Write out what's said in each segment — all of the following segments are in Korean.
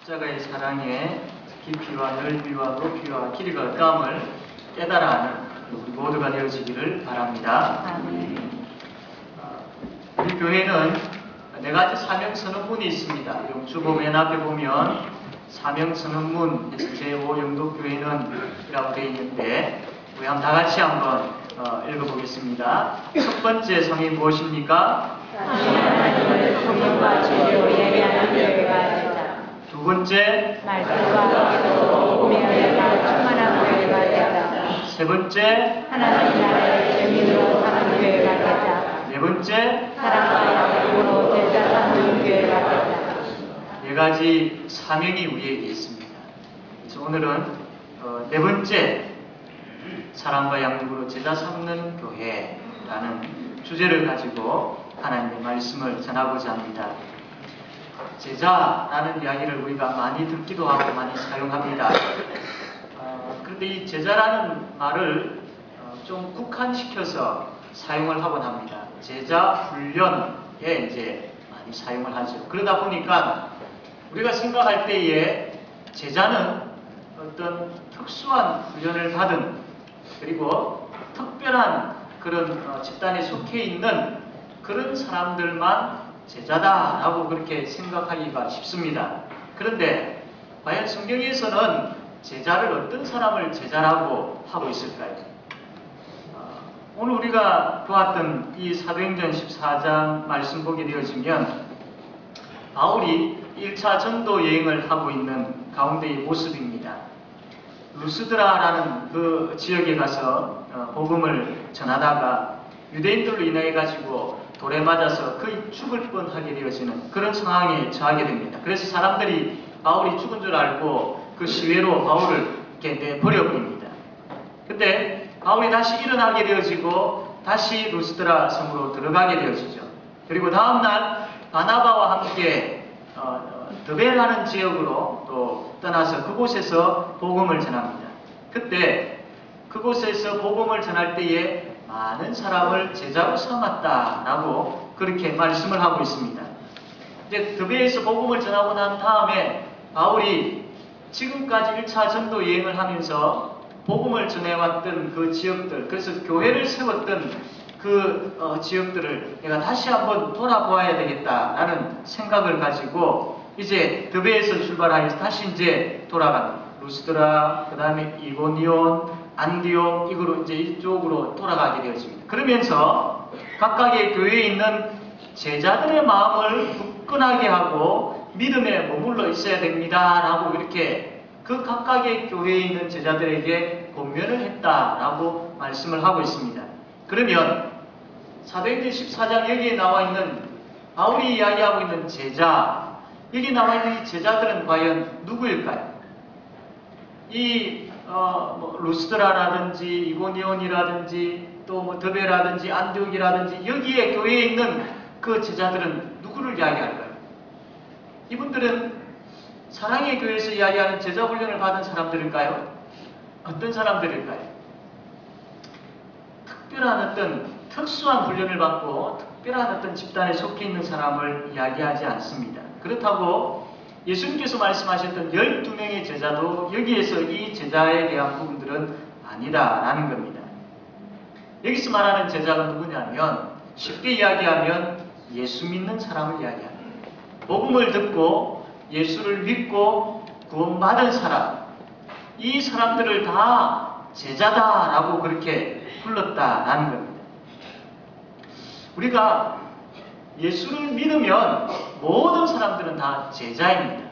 십자가의 사랑의 깊이와 넓이와 높이와 길이가 어떠함을 깨달아 하는 우리 모두가 되어지기를 바랍니다. 우리 교회는 네 가지 사명선언문이 있습니다. 영주보 맨 앞에 보면 사명선언문 제5영도교회는 이라고 되어 있는데 우리 다 같이 한번 읽어보겠습니다. 첫 번째 성이 무엇입니까? 하나님을 성령과 진리로 예배하는 교회가 되자. 두 번째, 말씀과 기도로 복음의 충만한 교회가 되자. 세 번째, 하나님 나라의 증인으로 사는 교회가 되자. 네 번째, 사랑과 약속으로 제자 삼는 교회가 되자. 네 가지 사명이 우리에게 있습니다. 그래서 오늘은 네 번째, 사랑과 양육으로 제자 삼는 교회라는 주제를 가지고 하나님의 말씀을 전하고자 합니다. 제자라는 이야기를 우리가 많이 듣기도 하고 많이 사용합니다. 그런데 이 제자라는 말을 좀 국한시켜서 사용을 하곤 합니다. 제자 훈련에 이제 많이 사용을 하죠. 그러다 보니까 우리가 생각할 때에 제자는 어떤 특수한 훈련을 받은 그리고 특별한 그런 집단에 속해 있는 그런 사람들만 제자다라고 그렇게 생각하기가 쉽습니다. 그런데 과연 성경에서는 제자를 어떤 사람을 제자라고 하고 있을까요? 오늘 우리가 보았던 이 사도행전 14장 말씀 보게 되어지면 바울이 1차 전도 여행을 하고 있는 가운데의 모습입니다. 루스드라라는 그 지역에 가서 복음을 전하다가 유대인들로 인해 가지고 돌에 맞아서 거의 죽을 뻔하게 되어지는 그런 상황에 처하게 됩니다. 그래서 사람들이 바울이 죽은 줄 알고 그 시외로 바울을 이렇게 내버려 버립니다. 근데 바울이 다시 일어나게 되어지고 다시 루스드라 성으로 들어가게 되어지죠. 그리고 다음날 바나바와 함께 드벨라는 지역으로 또 떠나서 그곳에서 복음을 전합니다. 그때 그곳에서 복음을 전할 때에 많은 사람을 제자로 삼았다라고 그렇게 말씀을 하고 있습니다. 이제 드베에서 복음을 전하고 난 다음에 바울이 지금까지 1차 전도 여행을 하면서 복음을 전해왔던 그 지역들, 그래서 교회를 세웠던 그 지역들을 내가 다시 한번 돌아보아야 되겠다라는 생각을 가지고 이제 드베에서 출발하여서 다시 이제 돌아갑니다. 루스드라, 그 다음에 이고니온, 안디옥 이거로 이제 이쪽으로 돌아가게 되어집니다. 그러면서 각각의 교회에 있는 제자들의 마음을 굳건하게 하고 믿음에 머물러 있어야 됩니다라고 이렇게 그 각각의 교회에 있는 제자들에게 권면을 했다라고 말씀을 하고 있습니다. 그러면 사도행전 14장 여기에 나와 있는 바울이 이야기하고 있는 제자, 여기 나와 있는 이 제자들은 과연 누구일까요? 이 루스드라라든지 이고니온이라든지 또 드베라든지 안디옥이라든지 여기에 교회에 있는 그 제자들은 누구를 이야기할까요? 이분들은 사랑의 교회에서 이야기하는 제자 훈련을 받은 사람들일까요? 어떤 사람들일까요? 특별한 어떤 특수한 훈련을 받고 특별한 어떤 집단에 속해 있는 사람을 이야기하지 않습니다. 그렇다고 예수님께서 말씀하셨던 12명의 제자도 여기에서 이 제자에 대한 부분들은 아니다라는 겁니다. 여기서 말하는 제자가 누구냐면 쉽게 이야기하면 예수 믿는 사람을 이야기합니다. 복음을 듣고 예수를 믿고 구원받은 사람, 이 사람들을 다 제자다라고 그렇게 불렀다라는 겁니다. 우리가 예수를 믿으면 모든 사람들은 다 제자입니다.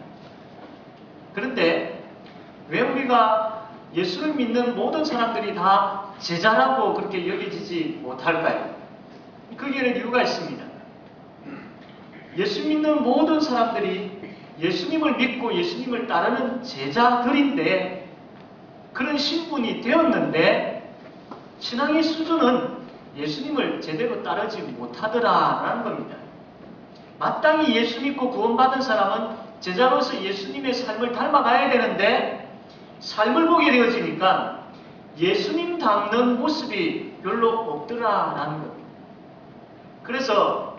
그런데 왜 우리가 예수를 믿는 모든 사람들이 다 제자라고 그렇게 여겨지지 못할까요? 거기에는 이유가 있습니다. 예수 믿는 모든 사람들이 예수님을 믿고 예수님을 따르는 제자들인데 그런 신분이 되었는데 신앙의 수준은 예수님을 제대로 따르지 못하더라라는 겁니다. 마땅히 예수 믿고 구원받은 사람은 제자로서 예수님의 삶을 닮아가야 되는데 삶을 보게 되어지니까 예수님 닮는 모습이 별로 없더라라는 겁니다. 그래서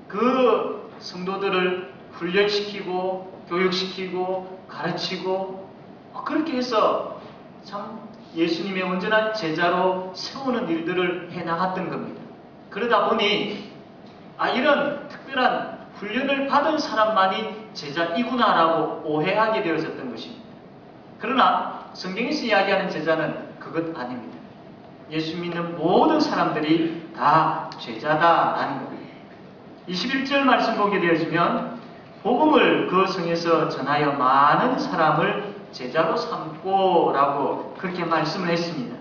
그 성도들을 훈련시키고 교육시키고 가르치고 그렇게 해서 참 예수님의 온전한 제자로 세우는 일들을 해나갔던 겁니다. 그러다 보니 이런 특별한 훈련을 받은 사람만이 제자이구나라고 오해하게 되어졌던 것입니다. 그러나 성경에서 이야기하는 제자는 그것 아닙니다. 예수 믿는 모든 사람들이 다 제자다라는 겁니다. 21절 말씀 보게 되어지면 복음을 그 성에서 전하여 많은 사람을 제자로 삼고 라고 그렇게 말씀을 했습니다.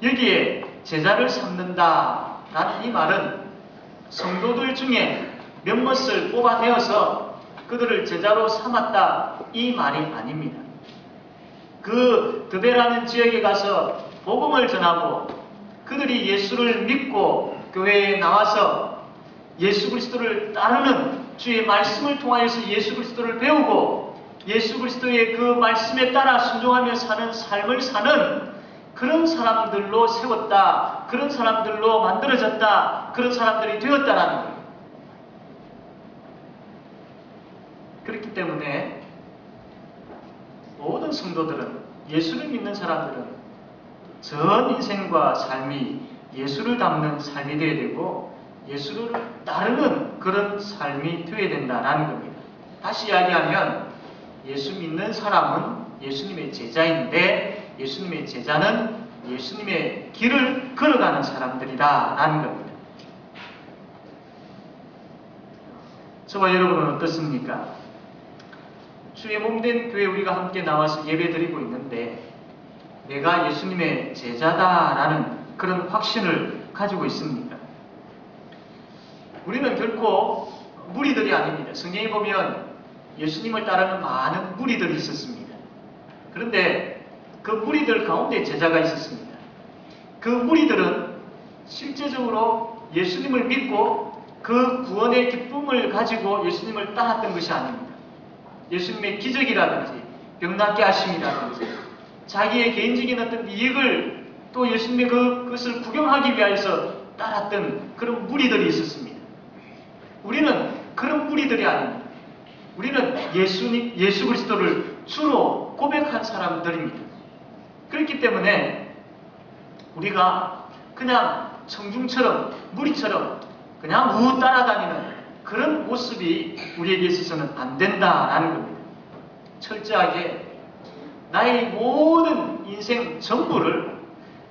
여기에 제자를 삼는다라는 이 말은 성도들 중에 몇몇을 뽑아내어서 그들을 제자로 삼았다 이 말이 아닙니다. 그 드베라는 지역에 가서 복음을 전하고 그들이 예수를 믿고 교회에 나와서 예수 그리스도를 따르는 주의 말씀을 통하여서 예수 그리스도를 배우고 예수 그리스도의 그 말씀에 따라 순종하며 사는 삶을 사는 그런 사람들로 세웠다, 그런 사람들로 만들어졌다, 그런 사람들이 되었다라는 거예요. 그렇기 때문에 모든 성도들은, 예수를 믿는 사람들은 전 인생과 삶이 예수를 닮는 삶이 되어야 되고 예수를 따르는 그런 삶이 되어야 된다는 겁니다. 다시 이야기하면 예수 믿는 사람은 예수님의 제자인데 예수님의 제자는 예수님의 길을 걸어가는 사람들이다라는 겁니다. 저와 여러분은 어떻습니까? 주의 몸된 교회 우리가 함께 나와서 예배드리고 있는데 내가 예수님의 제자다라는 그런 확신을 가지고 있습니까? 우리는 결코 무리들이 아닙니다. 성경에 보면 예수님을 따르는 많은 무리들이 있었습니다. 그런데 그 무리들 가운데 제자가 있었습니다. 그 무리들은 실제적으로 예수님을 믿고 그 구원의 기쁨을 가지고 예수님을 따랐던 것이 아닙니다. 예수님의 기적이라든지 병낫게 하심이라든지 자기의 개인적인 어떤 이익을 또 예수님의 그것을 구경하기 위해서 따랐던 그런 무리들이 있었습니다. 우리는 그런 무리들이 아닙니다. 우리는 예수 그리스도를 주로 고백한 사람들입니다. 그렇기 때문에 우리가 그냥 청중처럼 무리처럼 그냥 우 따라다니는 그런 모습이 우리에게 있어서는 안 된다라는 겁니다. 철저하게 나의 모든 인생 전부를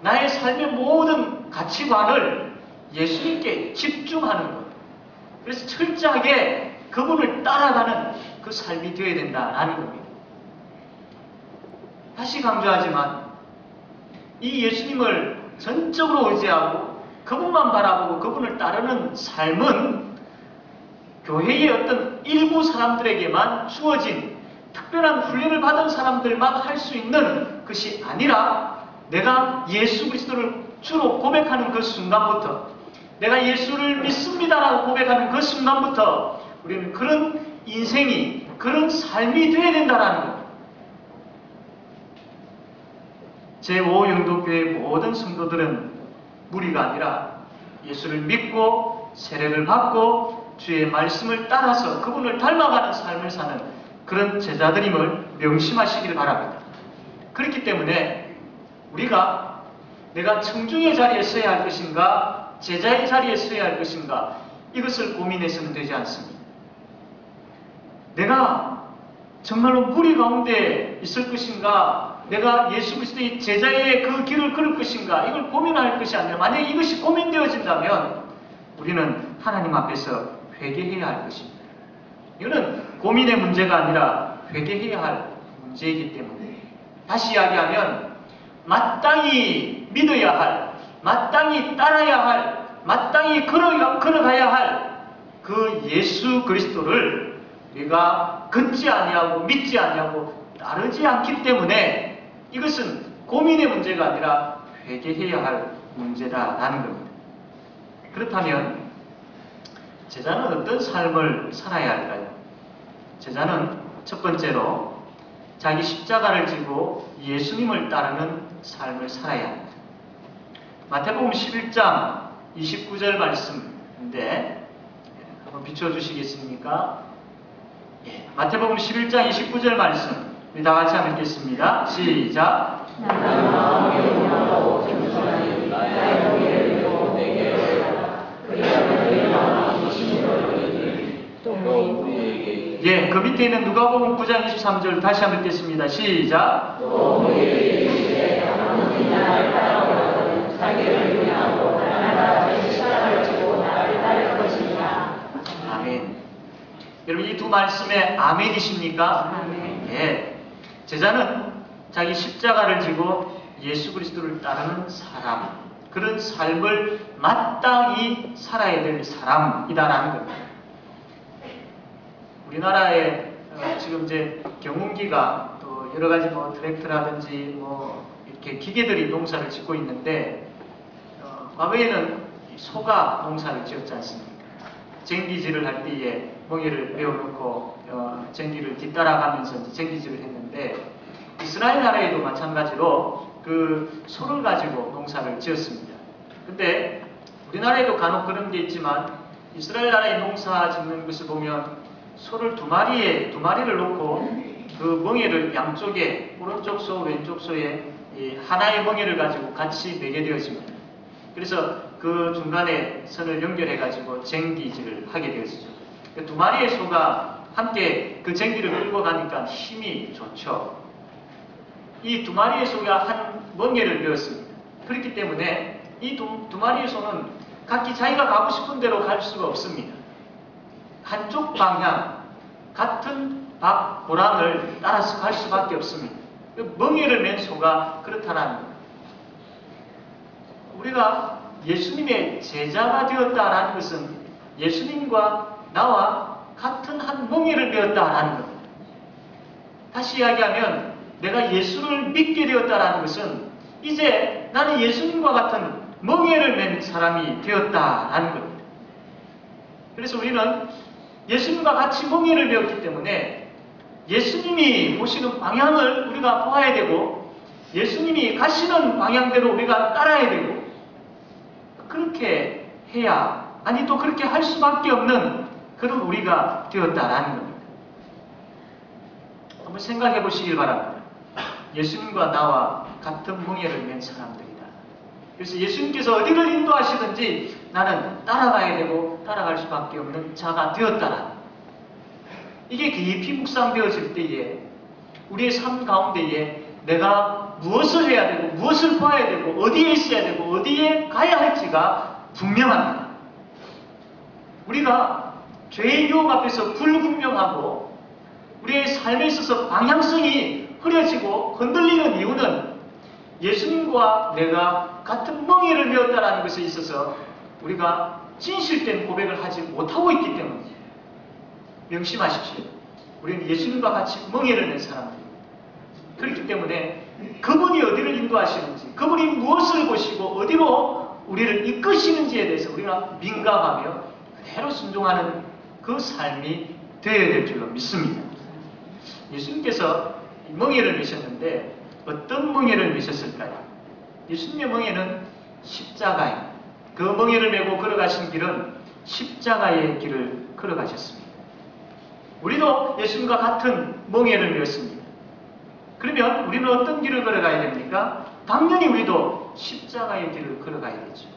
나의 삶의 모든 가치관을 예수님께 집중하는 것. 그래서 철저하게 그분을 따라가는 그 삶이 되어야 된다라는 겁니다. 다시 강조하지만 이 예수님을 전적으로 의지하고 그분만 바라보고 그분을 따르는 삶은 교회의 어떤 일부 사람들에게만 주어진 특별한 훈련을 받은 사람들만 할 수 있는 것이 아니라 내가 예수 그리스도를 주로 고백하는 그 순간부터 내가 예수를 믿습니다라고 고백하는 그 순간부터 우리는 그런 인생이 그런 삶이 되어야 된다는 겁니다. 제5영도교회 모든 성도들은 무리가 아니라 예수를 믿고 세례를 받고 주의 말씀을 따라서 그분을 닮아가는 삶을 사는 그런 제자들임을 명심하시길 바랍니다. 그렇기 때문에 우리가 내가 청중의 자리에 서야 할 것인가 제자의 자리에 서야 할 것인가 이것을 고민해서는 되지 않습니다. 내가 정말로 무리 가운데 있을 것인가 내가 예수 그리스도의 제자의 그 길을 걸을 것인가 이걸 고민할 것이 아니라 만약에 이것이 고민되어진다면 우리는 하나님 앞에서 회개해야 할 것입니다. 이거는 고민의 문제가 아니라 회개해야 할 문제이기 때문에 다시 이야기하면 마땅히 믿어야 할 마땅히 따라야 할 마땅히 걸어가야 할 그 예수 그리스도를 우리가 걷지 아니하고 믿지 아니하고 따르지 않기 때문에 이것은 고민의 문제가 아니라 회개해야 할 문제다라는 겁니다. 그렇다면 제자는 어떤 삶을 살아야 할까요? 제자는 첫 번째로 자기 십자가를 지고 예수님을 따르는 삶을 살아야 합니다. 마태복음 11장 29절 말씀인데 한번 비춰주시겠습니까? 마태복음 11장 29절 말씀 우리 다 같이 한번 읽겠습니다. 시작. 나는 마음에 용하고 겸손하니 나의 공의를 이루고 내게 하라. 그리하면 너희 마음이 진실하리니 또 너희에게 예, 그 밑에 있는 누가복음 9장 23절 다시 한번 읽겠습니다. 시작. 또 너희에게 이르시되 아무든지 나를 따라오거든 자기를 위하고 날마다 자기 십자가를 지고 나를 따를 것이니라. 아멘. 여러분 이 두 말씀에 아멘이십니까? 아멘. 예. 제자는 자기 십자가를 지고 예수 그리스도를 따르는 사람, 그런 삶을 마땅히 살아야 될 사람이다라는 겁니다. 우리나라에 지금 이제 경운기가 또 여러 가지 뭐 트랙터라든지 뭐 이렇게 기계들이 농사를 짓고 있는데 과거에는 소가 농사를 지었지 않습니까? 쟁기질을 할 때에 멍에를 메어놓고 쟁기를 뒤따라가면서 이제 쟁기질을 했는데 이스라엘 나라에도 마찬가지로 그 소를 가지고 농사를 지었습니다. 근데 우리나라에도 간혹 그런 게 있지만 이스라엘 나라에 농사 짓는 것을 보면 소를 두 마리를 놓고 그 멍에를 양쪽에 오른쪽 소, 왼쪽 소에 하나의 멍에를 가지고 같이 매게 되어집니다. 그래서 그 중간에 선을 연결해 가지고 쟁기질을 하게 되었죠. 두 마리의 소가 함께 그 쟁기를 끌고 가니까 힘이 좋죠. 이 두 마리의 소가 한 멍에를 메었습니다. 그렇기 때문에 이 두 마리의 소는 각기 자기가 가고 싶은 대로 갈 수가 없습니다. 한쪽 방향, 같은 보랑을 따라서 갈 수밖에 없습니다. 멍에를 맨 소가 그렇다라는 겁니다. 우리가 예수님의 제자가 되었다라는 것은 예수님과 나와 같은 한 멍에를 메었다라는 겁니다. 다시 이야기하면 내가 예수를 믿게 되었다라는 것은 이제 나는 예수님과 같은 멍에를 맨 사람이 되었다라는 겁니다. 그래서 우리는 예수님과 같이 멍에를 메었기 때문에 예수님이 보시는 방향을 우리가 보아야 되고 예수님이 가시는 방향대로 우리가 따라야 되고 그렇게 해야 아니 또 그렇게 할 수밖에 없는 그런 우리가 되었다라는 겁니다. 한번 생각해 보시길 바랍니다. 예수님과 나와 같은 멍에를 맨 사람들이다. 그래서 예수님께서 어디를 인도하시든지 나는 따라가야 되고 따라갈 수밖에 없는 자가 되었다라. 이게 깊이 묵상되어질 때에 우리의 삶 가운데에 내가 무엇을 해야 되고 무엇을 봐야 되고 어디에 있어야 되고 어디에 가야 할지가 분명합니다. 우리가 죄의 유혹 앞에서 불분명하고 우리의 삶에 있어서 방향성이 흐려지고 흔들리는 이유는 예수님과 내가 같은 멍에를 메었다라는 것에 있어서 우리가 진실된 고백을 하지 못하고 있기 때문입니다. 명심하십시오. 우리는 예수님과 같이 멍에를 낸 사람들입니다. 그렇기 때문에 그분이 어디를 인도하시는지, 그분이 무엇을 보시고 어디로 우리를 이끄시는지에 대해서 우리가 민감하며 그대로 순종하는 그 삶이 되어야 될 줄로 믿습니다. 예수님께서 멍에를 메셨는데 어떤 멍에를 메셨을까요? 예수님의 멍에는 십자가입니다. 그 멍에를 메고 걸어가신 길은 십자가의 길을 걸어가셨습니다. 우리도 예수님과 같은 멍에를 메었습니다. 그러면 우리는 어떤 길을 걸어가야 됩니까? 당연히 우리도 십자가의 길을 걸어가야 되죠.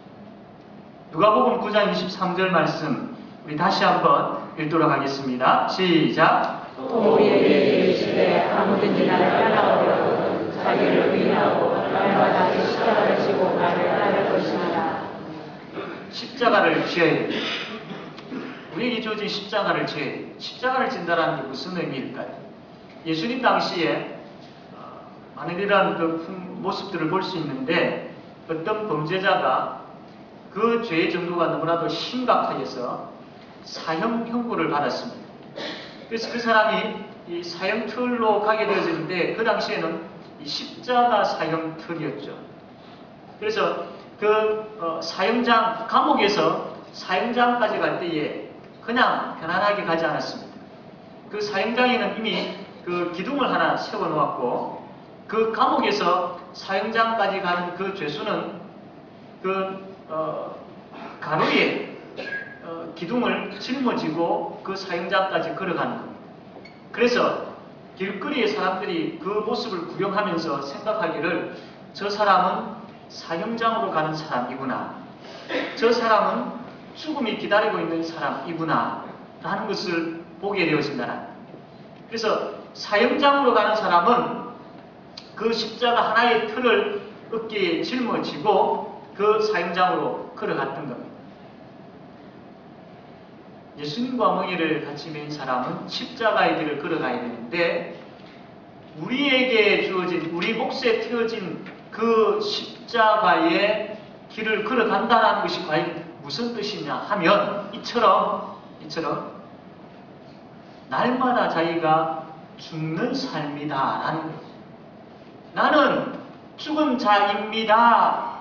누가복음 9장 23절 말씀 우리 다시 한번 읽도록 하겠습니다. 시작. 또 우리에게 이르시되 아무든지 나를 따라오려거든 자기를 부인하고 날마다 자기 십자가를 지고 나를 따를 것이니라. 십자가를 지어야 됩니다. 우리에게 주어진 십자가를 지어야 됩니다. 십자가를 진다는 게 무슨 의미일까요? 예수님 당시에 많은 이러한 그 모습들을 볼 수 있는데 어떤 범죄자가 그 죄의 정도가 너무나도 심각해서 사형 형고를 받았습니다. 그래서 그 사람이 이 사형틀로 가게 되어지는데 그 당시에는 이 십자가 사형틀이었죠. 그래서 그 사형장 감옥에서 사형장까지 갈 때에 그냥 편안하게 가지 않았습니다. 그 사형장에는 이미 그 기둥을 하나 세워 놓았고 그 감옥에서 사형장까지 가는 그 죄수는 그 가로에 기둥을 짊어지고 그 사형장까지 걸어가는 겁니다. 그래서 길거리의 사람들이 그 모습을 구경하면서 생각하기를 저 사람은 사형장으로 가는 사람이구나. 저 사람은 죽음이 기다리고 있는 사람이구나. 라는 것을 보게 되어진다. 그래서 사형장으로 가는 사람은 그 십자가 하나의 틀을 어깨에 짊어지고 그 사형장으로 걸어갔던 겁니다. 예수님과 멍에를 같이 맨 사람은 십자가의 길을 걸어가야 되는데 우리에게 주어진 우리 몫에 태워진 그 십자가의 길을 걸어간다는 것이 과연 무슨 뜻이냐 하면 이처럼 날마다 자기가 죽는 삶이다라는 거예요. 나는 죽은 자입니다.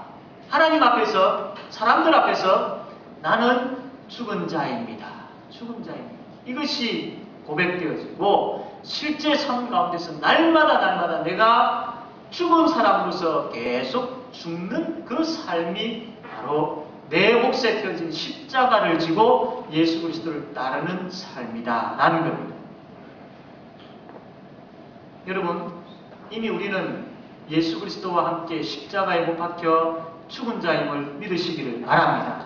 하나님 앞에서, 사람들 앞에서 나는 죽은 자입니다. 죽은 자입니다. 이것이 고백되어지고 실제 삶 가운데서 날마다 내가 죽은 사람으로서 계속 죽는 그 삶이 바로 내 몫에 태워진 십자가를 지고 예수 그리스도를 따르는 삶이다 라는 겁니다. 여러분, 이미 우리는 예수 그리스도와 함께 십자가에 못 박혀 죽은 자임을 믿으시기를 바랍니다.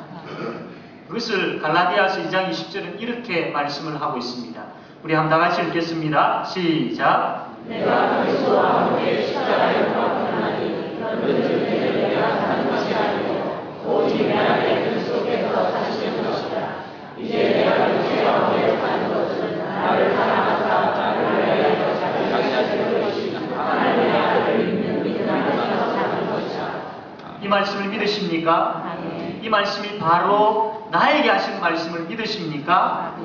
그것을 갈라디아서 2장 20절은 이렇게 말씀을 하고 있습니다. 우리 한번 다 같이 읽겠습니다. 시작. 내가 그리스도와 함께 십자가에 못 박혔나니 그런즉 내가 사는 것이 아니고 오직 내 안에 그리스도께서 사시는 것이다. 이제 내가 육체 가운데 사는 것은 나를 사랑하사 나를 위하여 자기 자신을 주신 하나님의 아들을 믿는 믿음 안에서 사는 것이다. 이 말씀을 믿으십니까? 이 말씀이 바로 나에게 하신 말씀을 믿으십니까?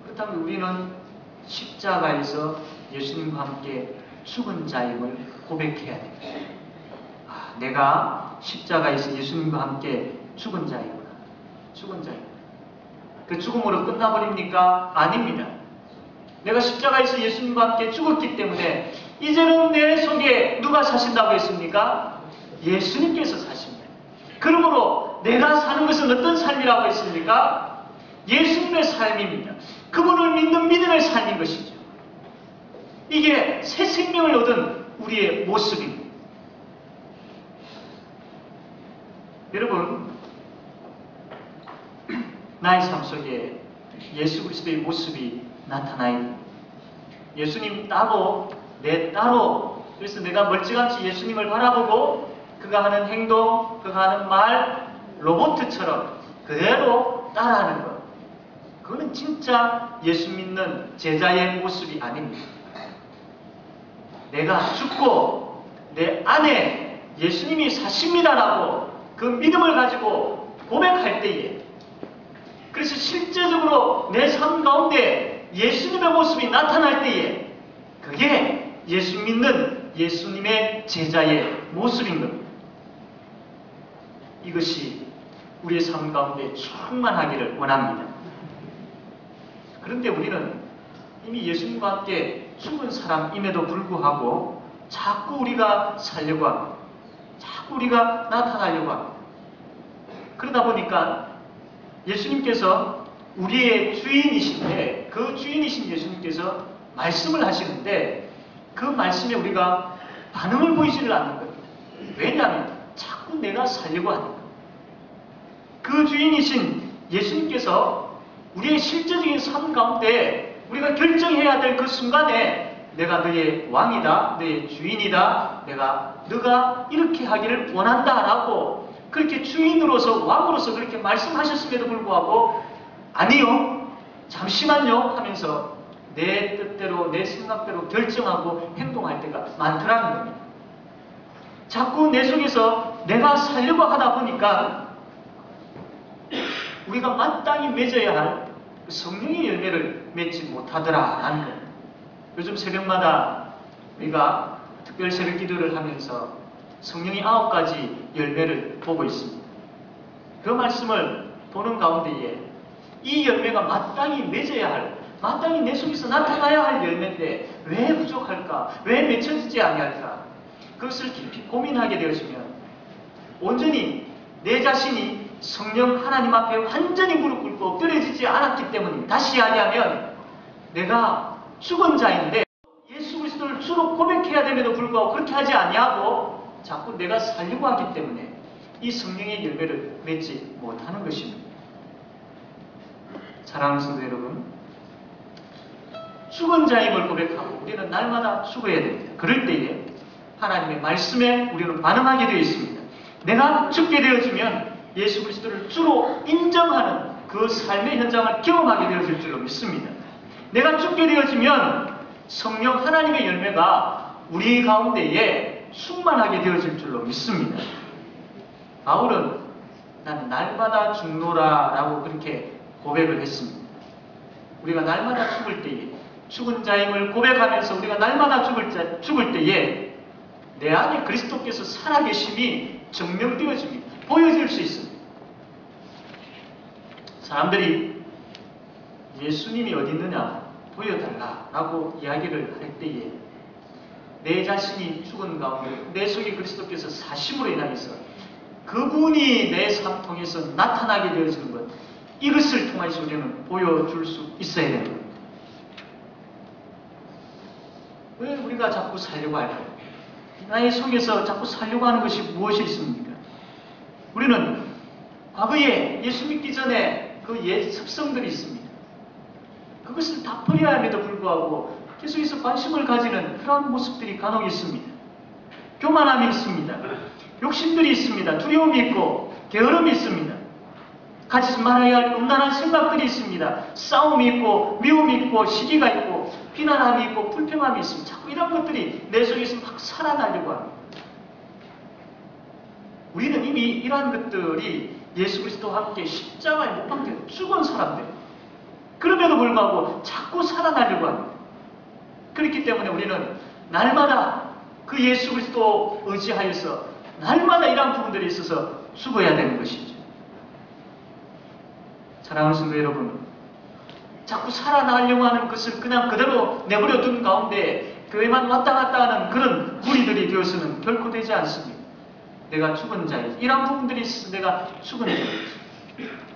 그렇다면 우리는 십자가에서 예수님과 함께 죽은 자임을 고백해야 됩니다. 내가 십자가에서 예수님과 함께 죽은 자이구나. 죽은 자이구나. 그 죽음으로 끝나버립니까? 아닙니다. 내가 십자가에서 예수님과 함께 죽었기 때문에 이제는 내 속에 누가 사신다고 했습니까? 예수님께서 사십니다. 그러므로 내가 사는 것은 어떤 삶이라고 했습니까? 예수님의 삶입니다. 그분을 믿는 믿음의 삶인 것이죠. 이게 새 생명을 얻은 우리의 모습입니다. 여러분, 나의 삶 속에 예수 그리스도의 모습이 나타나야 됩니다. 예수님 따로 내 따로, 그래서 내가 멀찌감치 예수님을 바라보고 그가 하는 행동, 그가 하는 말, 로봇처럼 그대로 따라하는 것, 그거는 진짜 예수 믿는 제자의 모습이 아닙니다. 내가 죽고 내 안에 예수님이 사십니다라고 그 믿음을 가지고 고백할 때에, 그래서 실제적으로 내 삶 가운데 예수님의 모습이 나타날 때에 그게 예수 믿는 예수님의 제자의 모습인 겁니다. 이것이 우리의 삶 가운데 충만하기를 원합니다. 그런데 우리는 이미 예수님과 함께 죽은 사람임에도 불구하고 자꾸 우리가 살려고 합니다. 자꾸 우리가 나타나려고 합니다. 그러다 보니까 예수님께서 우리의 주인이신데, 그 주인이신 예수님께서 말씀을 하시는데 그 말씀에 우리가 반응을 보이지를 않는 겁니다. 왜냐하면 자꾸 내가 살려고 하는 겁니다. 그 주인이신 예수님께서 우리의 실제적인 삶 가운데 우리가 결정해야 될 그 순간에 내가 너의 왕이다, 너의 주인이다, 너가 이렇게 하기를 원한다라고 그렇게 주인으로서, 왕으로서 그렇게 말씀하셨음에도 불구하고 아니요, 잠시만요 하면서 내 뜻대로, 내 생각대로 결정하고 행동할 때가 많더라는 겁니다. 자꾸 내 속에서 내가 살려고 하다 보니까 우리가 마땅히 맺어야 할 성령의 열매를 맺지 못하더라라는 거예요. 요즘 새벽마다 우리가 특별 새벽 기도를 하면서 성령의 9가지 열매를 보고 있습니다. 그 말씀을 보는 가운데에 이 열매가 마땅히 맺어야 할, 마땅히 내 속에서 나타나야 할 열매인데 왜 부족할까? 왜 맺혀지지 아니할까? 그것을 깊이 고민하게 되어지면 온전히 내 자신이 성령 하나님 앞에 완전히 무릎 꿇고 엎드려지지 않았기 때문입니다. 다시 이야기하면 내가 죽은 자인데 예수 그리스도를 주로 고백해야 됨에도 불구하고 그렇게 하지 아니하고 자꾸 내가 살려고 하기 때문에 이 성령의 열매를 맺지 못하는 것입니다. 사랑하는 성도 여러분, 죽은 자임을 고백하고 우리는 날마다 죽어야 됩니다. 그럴 때에 하나님의 말씀에 우리는 반응하게 되어 있습니다. 내가 죽게 되어지면 예수 그리스도를 주로 인정하는 그 삶의 현장을 경험하게 되어질 줄로 믿습니다. 내가 죽게 되어지면 성령 하나님의 열매가 우리 가운데에 충만하게 되어질 줄로 믿습니다. 바울은 나는 날마다 죽노라 라고 그렇게 고백을 했습니다. 우리가 날마다 죽을 때에, 죽은 자임을 고백하면서 우리가 날마다 죽을 때에 내 안에 그리스도께서 살아계심이 증명되어집니다. 보여질 수 있습니다. 사람들이 예수님이 어디 있느냐 보여달라라고 이야기를 할 때에 내 자신이 죽은 가운데 내 속에 그리스도께서 사심으로 인하여서 그분이 내 삶 통해서 나타나게 되어지는 것, 이것을 통해서 우리는 보여줄 수 있어야 되는 겁니다. 왜 우리가 자꾸 살려고 할까요? 나의 속에서 자꾸 살려고 하는 것이 무엇이 있습니까? 우리는 과거에 예수 믿기 전에 그 옛 습성들이 있습니다. 그것을 다 버려야 함에도 불구하고 계속해서 관심을 가지는 그런 모습들이 간혹 있습니다. 교만함이 있습니다. 욕심들이 있습니다. 두려움이 있고 게으름이 있습니다. 가지지 말아야 할 음란한 생각들이 있습니다. 싸움이 있고 미움이 있고 시기가 있고 비난함이 있고 불평함이 있습니다. 자꾸 이런 것들이 내 속에서 막 살아나려고 합니다. 우리는 이미 이러한 것들이 예수 그리스도와 함께 십자가에 못 박혀 죽은 사람들, 그럼에도 불구하고 자꾸 살아나려고 합니다. 그렇기 때문에 우리는 날마다 그 예수 그리스도 의지하여서 날마다 이러한 부분들이 있어서 죽어야 되는 것이죠. 사랑하는 성도 여러분, 자꾸 살아나려고 하는 것을 그냥 그대로 내버려 둔 가운데 교회만 왔다 갔다 하는 그런 무리들이 되어서는 결코 되지 않습니다. 내가 죽은 자이지. 이런 부분들이 있어서 내가 죽은 자이지.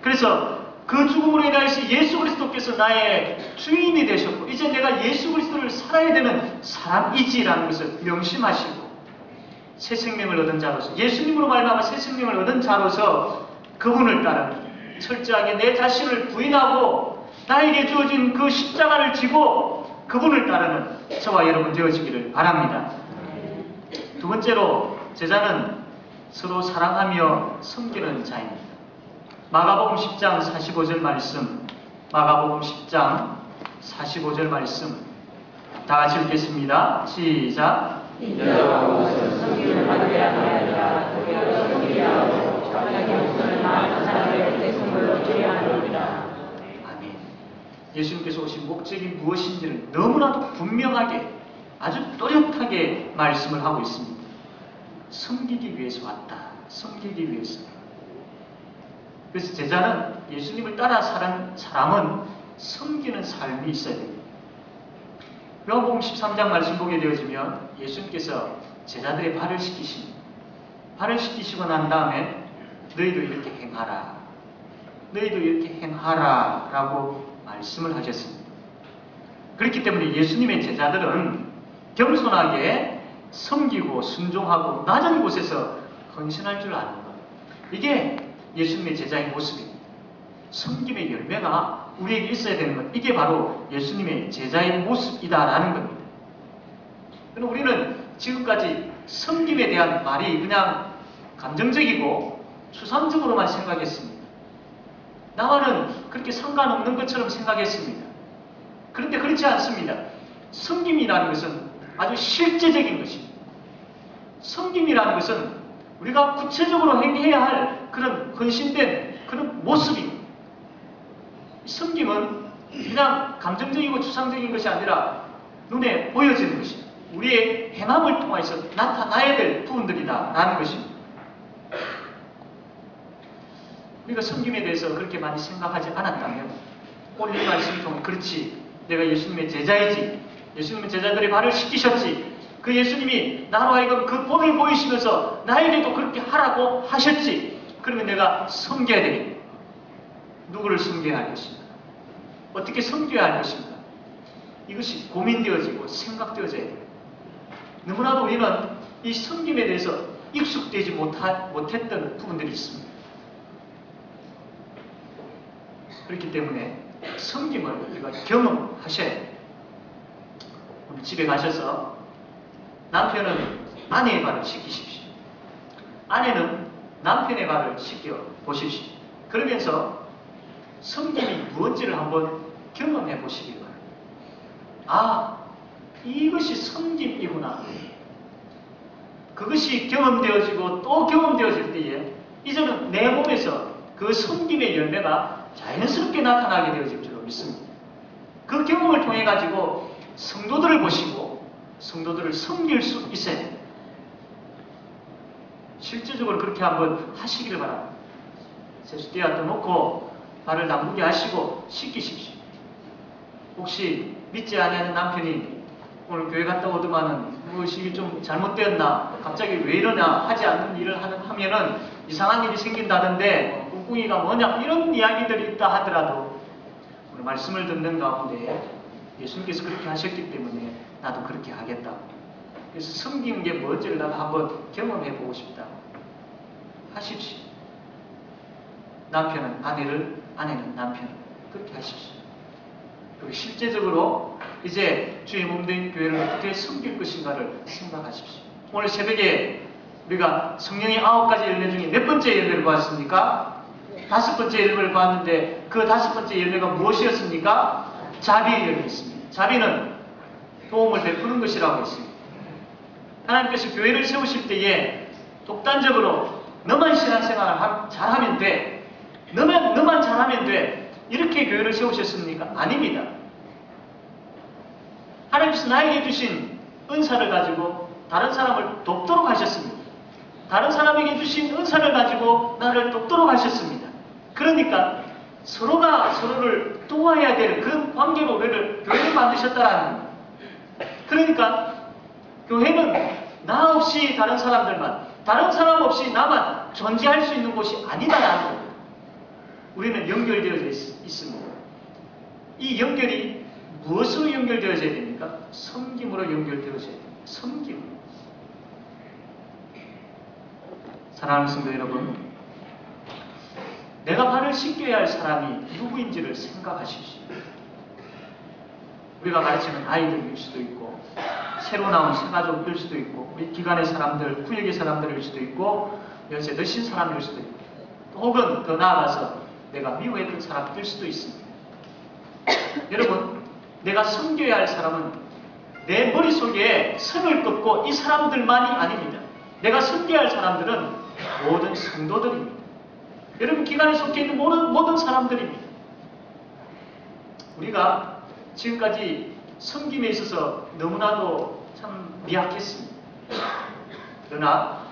그래서 그 죽음으로 인하여서 예수 그리스도께서 나의 주인이 되셨고 이제 내가 예수 그리스도를 살아야 되는 사람이지라는 것을 명심하시고 새 생명을 얻은 자로서, 예수님으로 말미암아 새 생명을 얻은 자로서 그분을 따르는, 철저하게 내 자신을 부인하고 나에게 주어진 그 십자가를 지고 그분을 따르는 저와 여러분 되어지기를 바랍니다. 두 번째로 제자는 서로 사랑하며 섬기는 자입니다. 마가복음 10장 45절 말씀, 마가복음 10장 45절 말씀 다 같이 읽겠습니다. 시작. 인자와 무엇을 섬기는 받으려 하느니라. 도리어 섬기려 하고 자기의 목숨을 많은 사람에게 선물로 주려 하느니라. 아멘. 예수님께서 오신 목적이 무엇인지를 너무나도 분명하게 아주 또렷하게 말씀을 하고 있습니다. 섬기기 위해서 왔다. 섬기기 위해서. 그래서 제자는 예수님을 따라 사는 사람은 섬기는 삶이 있어야 됩니다. 요한복음 13장 말씀 보게 되어지면 예수님께서 제자들의 발을 씻기십니다. 발을 씻기시고 난 다음에 너희도 이렇게 행하라. 너희도 이렇게 행하라 라고 말씀을 하셨습니다. 그렇기 때문에 예수님의 제자들은 겸손하게 섬기고 순종하고 낮은 곳에서 헌신할 줄 아는 것. 이게 예수님의 제자의 모습입니다. 섬김의 열매가 우리에게 있어야 되는 것. 이게 바로 예수님의 제자의 모습이다라는 겁니다. 그럼 우리는 지금까지 섬김에 대한 말이 그냥 감정적이고 추상적으로만 생각했습니다. 나와는 그렇게 상관없는 것처럼 생각했습니다. 그런데 그렇지 않습니다. 섬김이라는 것은 아주 실제적인 것입니다. 섬김이라는 것은 우리가 구체적으로 행해야 할 그런 헌신된 그런 모습입니다. 섬김은 그냥 감정적이고 추상적인 것이 아니라 눈에 보여지는 것입니다. 우리의 행함을 통해서 나타나야 될 부분들이다 라는 것입니다. 우리가 섬김에 대해서 그렇게 많이 생각하지 않았다면 오늘 이 말씀을 통해 그렇지, 내가 예수님의 제자이지, 예수님은 제자들의 발을 씻기셨지, 그 예수님이 나로 하여금 그 본을 보이시면서 나에게도 그렇게 하라고 하셨지, 그러면 내가 섬겨야 되겠다. 누구를 섬겨야 할 것인가? 어떻게 섬겨야 할 것인가? 이것이 고민되어지고 생각되어져야 돼요. 너무나도 우리는 이 섬김에 대해서 익숙되지 못했던 부분들이 있습니다. 그렇기 때문에 섬김을 우리가 경험하셔야 돼요. 우리 집에 가셔서 남편은 아내의 발을 씻기십시오. 아내는 남편의 발을 씻겨 보십시오. 그러면서 섬김이 무엇인지를 한번 경험해 보시기 바랍니다. 아, 이것이 섬김이구나. 그것이 경험되어지고 또 경험되어질 때에 이제는 내 몸에서 그 섬김의 열매가 자연스럽게 나타나게 되어질 줄로 믿습니다. 그 경험을 통해 가지고 성도들을 보시고 성도들을 섬길 수 있어야 됩니다. 실질적으로 그렇게 한번 하시기를 바랍니다. 세수대야 떠놓고 발을 담그게 하시고 씻기십시오. 혹시 믿지 아니하는 남편이 오늘 교회 갔다 오더만은 무엇이 좀 잘못되었나, 갑자기 왜 이러냐 하지 않는 일을 하면은 이상한 일이 생긴다던데 꿍꿍이가 뭐냐 이런 이야기들이 있다 하더라도 오늘 말씀을 듣는 가운데 예수님께서 그렇게 하셨기 때문에 나도 그렇게 하겠다. 그래서 섬기는 게 뭔지를 나도 한번 경험해 보고 싶다. 하십시오. 남편은 아내를, 아내는 남편을 그렇게 하십시오. 그리고 실제적으로 이제 주의 몸된 교회를 어떻게 섬길 것인가를 생각하십시오. 오늘 새벽에 우리가 성령의 9가지 열매 중에 몇 번째 열매를 보았습니까? 5번째 열매를 보았는데 그 5번째 열매가 무엇이었습니까? 자비의 열매였습니다. 자비는 도움을 베푸는 것이라고 했습니다. 하나님께서 교회를 세우실 때에 독단적으로 너만 신앙생활을 잘하면 돼, 너만 잘하면 돼, 이렇게 교회를 세우셨습니까? 아닙니다. 하나님께서 나에게 주신 은사를 가지고 다른 사람을 돕도록 하셨습니다. 다른 사람에게 주신 은사를 가지고 나를 돕도록 하셨습니다. 그러니까 서로가 서로를 도와야 되는 그런 관계로 교회를 만드셨다라는 겁니다. 그러니까 교회는 나 없이 다른 사람들만, 다른 사람 없이 나만 존재할 수 있는 곳이 아니다라는 겁니다. 우리는 연결되어져 있습니다. 이 연결이 무엇으로 연결되어져야 됩니까? 섬김으로 연결되어져야 됩니다. 섬김. 사랑하는 성도 여러분, 내가 발을 씻겨야 할 사람이 누구인지를 생각하십시오. 우리가 가르치는 아이들일 수도 있고, 새로 나온 새가족일 수도 있고, 우리 기관의 사람들, 구역의 사람들일 수도 있고, 연세 드신 사람일 수도 있고, 혹은 더 나아가서 내가 미워했던 사람일 수도 있습니다. 여러분, 내가 섬겨야 할 사람은 내 머릿속에 선을 긋고 이 사람들만이 아닙니다. 내가 섬겨야 할 사람들은 모든 성도들입니다. 여러분, 기관에 속해 있는 모든 사람들입니다. 우리가 지금까지 섬김에 있어서 너무나도 참 미약했습니다. 그러나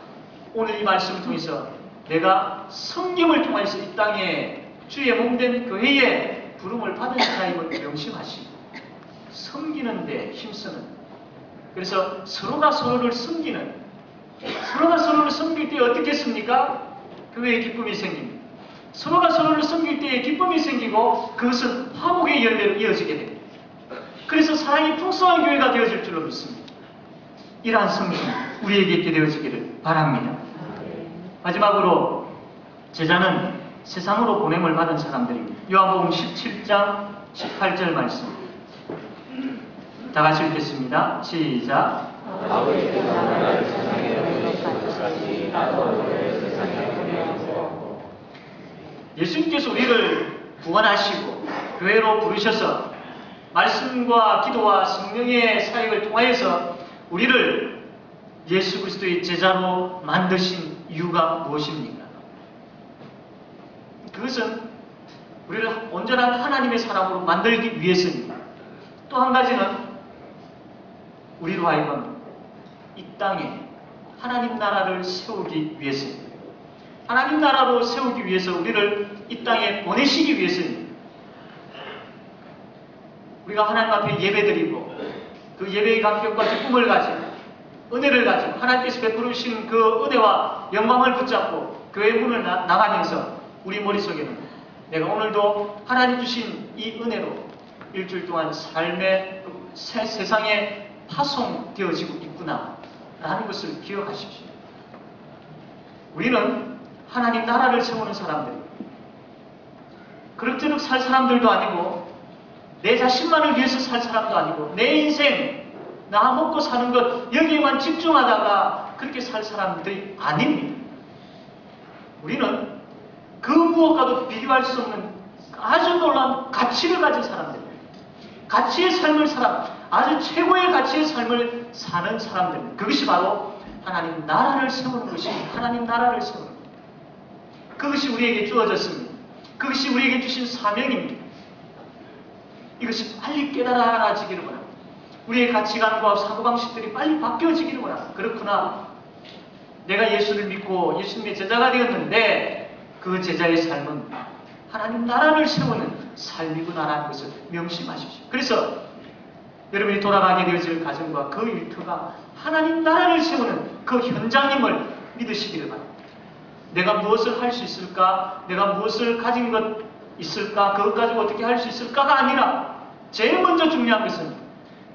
오늘 이 말씀을 통해서 내가 섬김을 통해서 이 땅에 주의 몸된 교회에 부름을 받은 자임을 명심하시고 섬기는 데 힘쓰는, 그래서 서로가 서로를 섬기는, 서로가 서로를 섬길 때 어떻게 했습니까? 교회에 기쁨이 생깁니다. 서로가 서로를 섬길 때에 기쁨이 생기고 그것은 화목의 열매로 이어지게 됩니다. 그래서 사랑이 풍성한 교회가 되어질 줄로 믿습니다. 이러한 섬김 우리에게 있게 되어지기를 바랍니다. 마지막으로 제자는 세상으로 보냄을 받은 사람들입니다. 요한복음 17장 18절 말씀 다 같이 읽겠습니다. 시작. 아버지께서 나를 세상에 보내신 것 같이 나도 너를 세상에 보내었고. 예수님께서 우리를 구원하시고 교회로 부르셔서 말씀과 기도와 성령의 사역을 통하여서 우리를 예수 그리스도의 제자로 만드신 이유가 무엇입니까? 그것은 우리를 온전한 하나님의 사람으로 만들기 위해서입니다. 또 한 가지는 우리로 하여금 이 땅에 하나님 나라를 세우기 위해서입니다. 하나님 나라로 세우기 위해서 우리를 이 땅에 보내시기 위해서입니다. 우리가 하나님 앞에 예배드리고 그 예배의 감격과 기쁨을 가지고 은혜를 가지고 하나님께서 베푸신 그 은혜와 영광을 붙잡고 교회 문을 나가면서 우리 머릿속에는 내가 오늘도 하나님 주신 이 은혜로 일주일 동안 삶의 세상에 파송되어지고 있구나 라는 것을 기억하십시오. 우리는 하나님 나라를 세우는 사람들입니다. 그럭저럭 살 사람들도 아니고 내 자신만을 위해서 살 사람도 아니고 내 인생 나 먹고 사는 것 여기에만 집중하다가 그렇게 살 사람들이 아닙니다. 우리는 그 무엇과도 비교할 수 없는 아주 놀라운 가치를 가진 사람들입니다. 가치의 삶을 아주 최고의 가치의 삶을 사는 사람들. 그것이 바로 하나님 나라를 세우는 것입니다. 하나님 나라를 세우는 것. 그것이 우리에게 주어졌습니다. 그것이 우리에게 주신 사명입니다. 이것이 빨리 깨달아지기를 원합니다. 우리의 가치관과 사고방식들이 빨리 바뀌어지기를 원합니다. 그렇구나. 내가 예수를 믿고 예수님의 제자가 되었는데 그 제자의 삶은 하나님 나라를 세우는 삶이구나라는 것을 명심하십시오. 그래서 여러분이 돌아가게 되어질 가정과 그 일터가 하나님 나라를 세우는 그 현장임을 믿으시기를 바랍니다. 내가 무엇을 할 수 있을까? 내가 무엇을 가진 것 있을까? 그것 가지고 어떻게 할 수 있을까가 아니라 제일 먼저 중요한 것은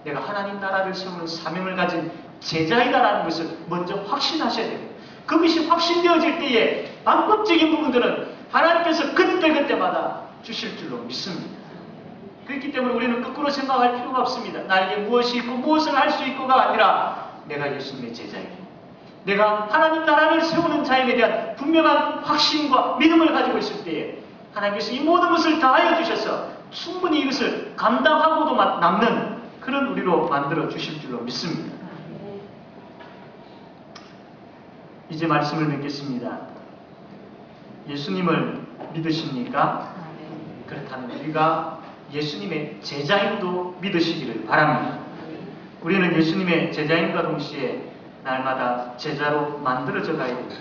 내가 하나님 나라를 세우는 사명을 가진 제자이다라는 것을 먼저 확신하셔야 됩니다. 그것이 확신되어질 때에 방법적인 부분들은 하나님께서 그때그때마다 주실 줄로 믿습니다. 그렇기 때문에 우리는 거꾸로 생각할 필요가 없습니다. 나에게 무엇이 있고 무엇을 할 수 있고가 아니라 내가 예수님의 제자이고 내가 하나님 나라를 세우는 자임에 대한 분명한 확신과 믿음을 가지고 있을 때에 하나님께서 이 모든 것을 다하여 주셔서 충분히 이것을 감당하고도 남는 그런 우리로 만들어 주실 줄로 믿습니다. 이제 말씀을 맺겠습니다. 예수님을 믿으십니까? 그렇다면 우리가 예수님의 제자임도 믿으시기를 바랍니다. 우리는 예수님의 제자임과 동시에 날마다 제자로 만들어져 가야 됩니다.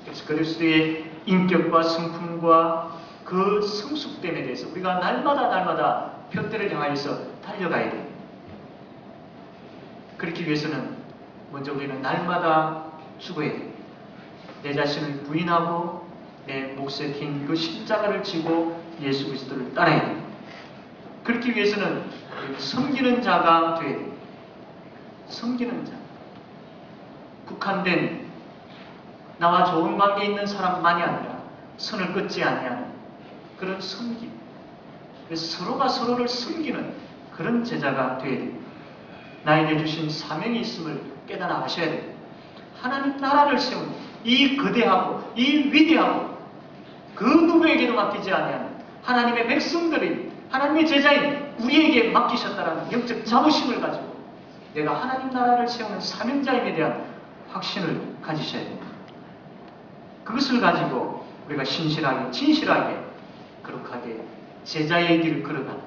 그래서 그리스도의 인격과 성품과 그 성숙됨에 대해서 우리가 날마다 표대를 향하여서 달려가야 됩니다. 그렇기 위해서는 먼저 우리는 날마다 죽어야 됩니다. 내 자신을 부인하고 내 몫에 긴 그 십자가를 지고 예수 그리스도를 따라야 됩니다. 그렇기 위해서는 섬기는 자가 되어야 됩니다. 섬기는 자. 국한된 나와 좋은 관계에 있는 사람만이 아니라 선을 끊지 아니하는 그런 섬김. 그래서 서로가 서로를 섬기는 그런 제자가 되어야 됩니다. 나에게 주신 사명이 있음을 깨달아 하셔야 됩니다. 하나님 나라를 세우는 이 거대하고 이 위대하고 그 누구에게도 맡기지 아니하는 하나님의 백성들이 하나님의 제자인 우리에게 맡기셨다라는 영적 자부심을 가지고 내가 하나님 나라를 세우는 사명자임에 대한 확신을 가지셔야 됩니다. 그것을 가지고 우리가 신실하게 진실하게 거룩하게 제자의 길을 걸어가는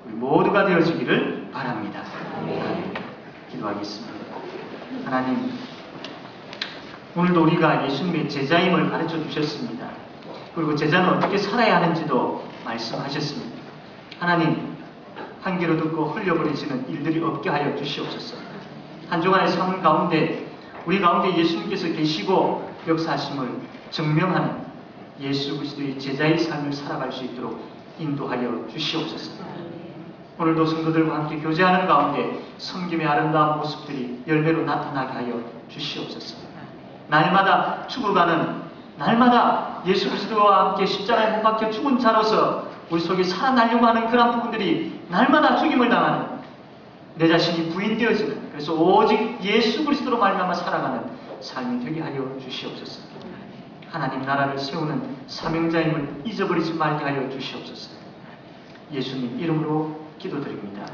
우리 모두가 되어지기를 바랍니다. 기도하겠습니다. 하나님, 오늘도 우리가 예수님의 제자임을 가르쳐 주셨습니다. 그리고 제자는 어떻게 살아야 하는지도 말씀하셨습니다. 하나님, 한 귀로 듣고 흘려버리시는 일들이 없게 하여 주시옵소서. 한 주간의 삶 가운데 우리 가운데 예수님께서 계시고 역사하심을 증명하는 예수 그리스도의 제자의 삶을 살아갈 수 있도록 인도하여 주시옵소서. 오늘도 성도들과 함께 교제하는 가운데 섬김의 아름다운 모습들이 열매로 나타나게 하여 주시옵소서. 날마다 죽어가는 날마다 예수 그리스도와 함께 십자가에 못 박혀 죽은 자로서 우리 속에 살아나려고 하는 그런 부분들이 날마다 죽임을 당하는 내 자신이 부인되어지는 그래서 오직 예수 그리스도로 말미암아 살아가는 삶이 되게 하여 주시옵소서. 하나님 나라를 세우는 사명자임을 잊어버리지 말게 하여 주시옵소서. 예수님 이름으로 기도드립니다.